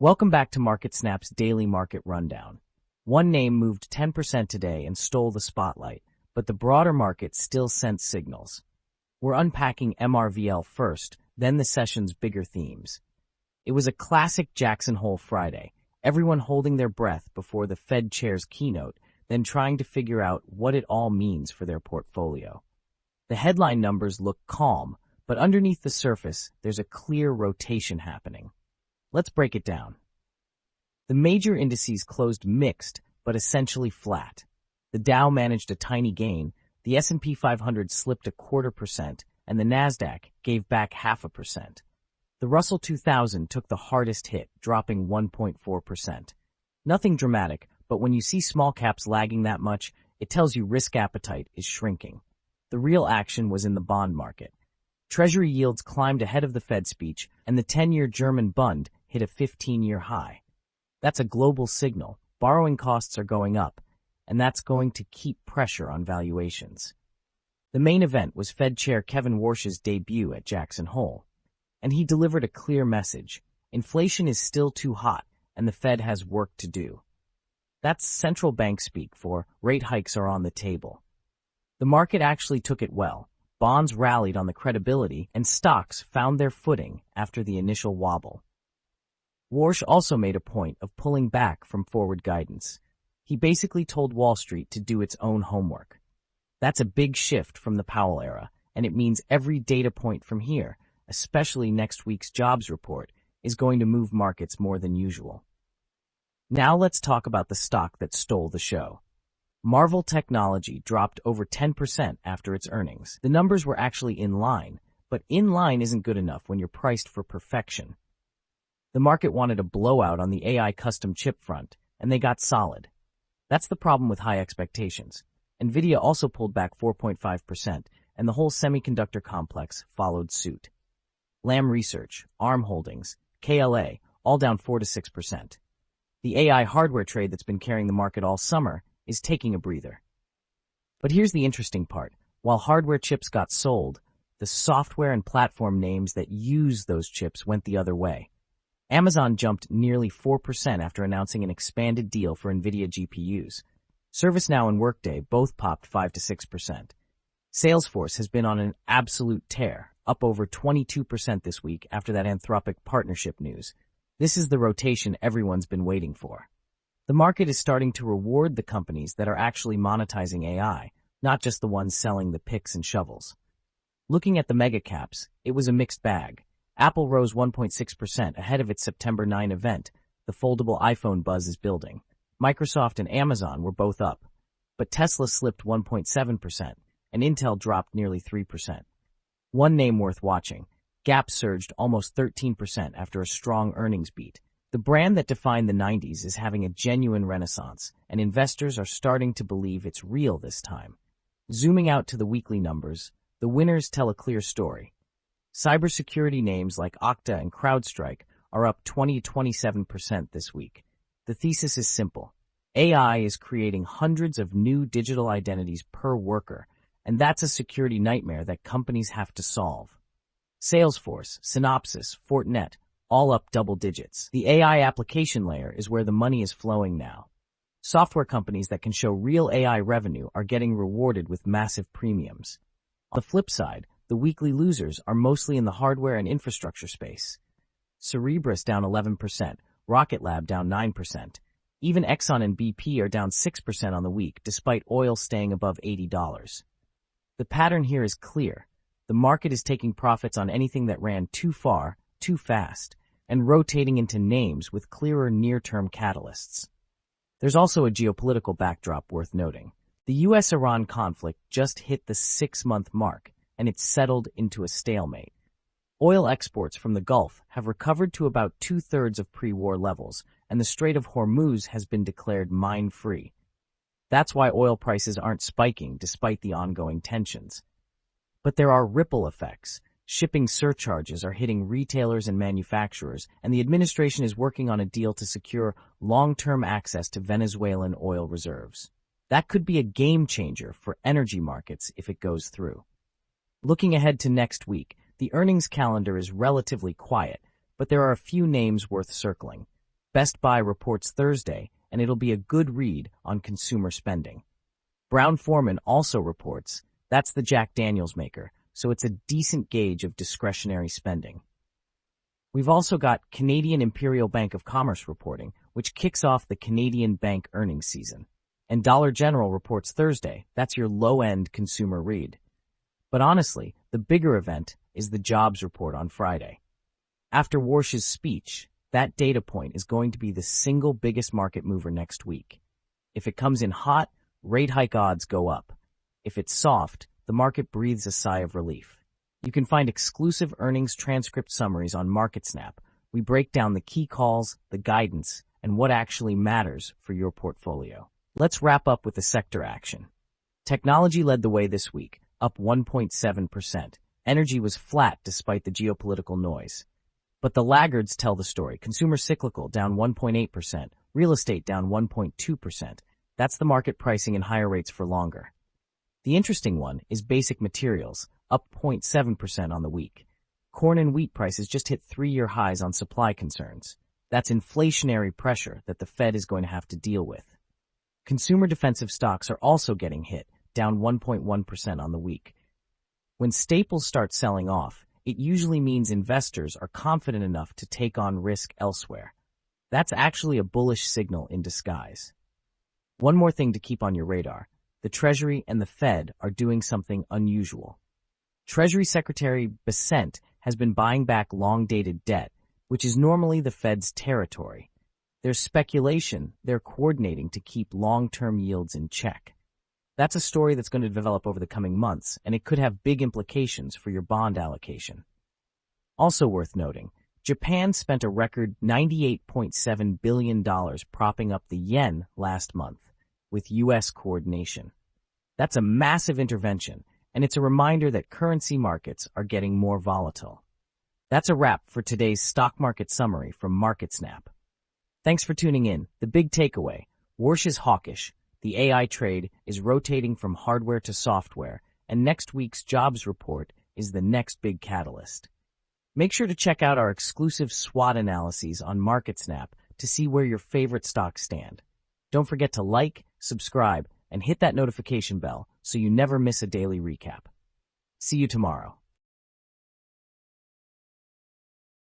Welcome back to MarketSnap's daily market rundown. One name moved 10% today and stole the spotlight, but the broader market still sent signals. We're unpacking MRVL first, then the session's bigger themes. It was a classic Jackson Hole Friday, everyone holding their breath before the Fed chair's keynote, then trying to figure out what it all means for their portfolio. The headline numbers look calm, but underneath the surface, there's a clear rotation happening. Let's break it down. The major indices closed mixed, but essentially flat. The Dow managed a tiny gain, the S&P 500 slipped 0.25%, and the Nasdaq gave back 0.5%. The Russell 2000 took the hardest hit, dropping 1.4%. Nothing dramatic, but when you see small caps lagging that much, it tells you risk appetite is shrinking. The real action was in the bond market. Treasury yields climbed ahead of the Fed speech, and the 10-year German Bund hit a 15-year high. That's a global signal. Borrowing costs are going up, and that's going to keep pressure on valuations. The main event was Fed Chair Kevin Warsh's debut at Jackson Hole, and he delivered a clear message. Inflation is still too hot, and the Fed has work to do. That's central bank speak for rate hikes are on the table. The market actually took it well. Bonds rallied on the credibility, and stocks found their footing after the initial wobble. Warsh also made a point of pulling back from forward guidance. He basically told Wall Street to do its own homework. That's a big shift from the Powell era, and it means every data point from here, especially next week's jobs report, is going to move markets more than usual. Now let's talk about the stock that stole the show. Marvell Technology dropped over 10% after its earnings. The numbers were actually in line, but in line isn't good enough when you're priced for perfection. The market wanted a blowout on the AI custom chip front, and they got solid. That's the problem with high expectations. Nvidia also pulled back 4.5%, and the whole semiconductor complex followed suit. Lam Research, ARM Holdings, KLA, all down 4 to 6%. The AI hardware trade that's been carrying the market all summer is taking a breather. But here's the interesting part. While hardware chips got sold, the software and platform names that use those chips went the other way. Amazon jumped nearly 4% after announcing an expanded deal for NVIDIA GPUs. ServiceNow and Workday both popped 5 to 6%. Salesforce has been on an absolute tear, up over 22% this week after that Anthropic partnership news. This is the rotation everyone's been waiting for. The market is starting to reward the companies that are actually monetizing AI, not just the ones selling the picks and shovels. Looking at the mega caps, it was a mixed bag. Apple rose 1.6% ahead of its September 9 event. The foldable iPhone buzz is building. Microsoft and Amazon were both up, but Tesla slipped 1.7%, and Intel dropped nearly 3%. One name worth watching, Gap surged almost 13% after a strong earnings beat. The brand that defined the 90s is having a genuine renaissance, and investors are starting to believe it's real this time. Zooming out to the weekly numbers, the winners tell a clear story. Cybersecurity names like Okta and CrowdStrike are up 20 to 27% this week. The thesis is simple. AI is creating hundreds of new digital identities per worker, and that's a security nightmare that companies have to solve. Salesforce, Synopsys, Fortinet, all up double digits. The AI application layer is where the money is flowing now. Software companies that can show real AI revenue are getting rewarded with massive premiums. On the flip side, the weekly losers are mostly in the hardware and infrastructure space. Cerebras down 11%, Rocket Lab down 9%. Even Exxon and BP are down 6% on the week, despite oil staying above $80. The pattern here is clear. The market is taking profits on anything that ran too far, too fast, and rotating into names with clearer near-term catalysts. There's also a geopolitical backdrop worth noting. The U.S.-Iran conflict just hit the 6-month mark, and it's settled into a stalemate. Oil exports from the Gulf have recovered to about 2/3 of pre-war levels, and the Strait of Hormuz has been declared mine-free. That's why oil prices aren't spiking despite the ongoing tensions. But there are ripple effects. Shipping surcharges are hitting retailers and manufacturers, and the administration is working on a deal to secure long-term access to Venezuelan oil reserves. That could be a game changer for energy markets if it goes through. Looking ahead to next week, the earnings calendar is relatively quiet, but there are a few names worth circling. Best Buy reports Thursday, and it'll be a good read on consumer spending. Brown-Forman also reports. That's the Jack Daniels maker, so it's a decent gauge of discretionary spending. We've also got Canadian Imperial Bank of Commerce reporting, which kicks off the Canadian bank earnings season. And Dollar General reports Thursday. That's your low-end consumer read. But honestly, the bigger event is the jobs report on Friday. After Warsh's speech, that data point is going to be the single biggest market mover next week. If it comes in hot, rate hike odds go up. If it's soft, the market breathes a sigh of relief. You can find exclusive earnings transcript summaries on MarketSnap. We break down the key calls, the guidance, and what actually matters for your portfolio. Let's wrap up with the sector action. Technology led the way this week, up 1.7%. Energy was flat despite the geopolitical noise. But the laggards tell the story. Consumer cyclical down 1.8%, real estate down 1.2%. That's the market pricing in higher rates for longer. The interesting one is basic materials, up 0.7% on the week. Corn and wheat prices just hit 3-year highs on supply concerns. That's inflationary pressure that the Fed is going to have to deal with. Consumer defensive stocks are also getting hit, down 1.1% on the week. When staples start selling off, it usually means investors are confident enough to take on risk elsewhere. That's actually a bullish signal in disguise. One more thing to keep on your radar. The Treasury and the Fed are doing something unusual. Treasury Secretary Bessent has been buying back long-dated debt, which is normally the Fed's territory. There's speculation they're coordinating to keep long-term yields in check. That's a story that's going to develop over the coming months, and it could have big implications for your bond allocation. Also worth noting, Japan spent a record $98.7 billion propping up the yen last month, with U.S. coordination. That's a massive intervention, and it's a reminder that currency markets are getting more volatile. That's a wrap for today's stock market summary from MarketSnap. Thanks for tuning in. The big takeaway, Warsh is hawkish, the AI trade is rotating from hardware to software, and next week's jobs report is the next big catalyst. Make sure to check out our exclusive SWOT analyses on MarketSnap to see where your favorite stocks stand. Don't forget to like, subscribe, and hit that notification bell so you never miss a daily recap. See you tomorrow.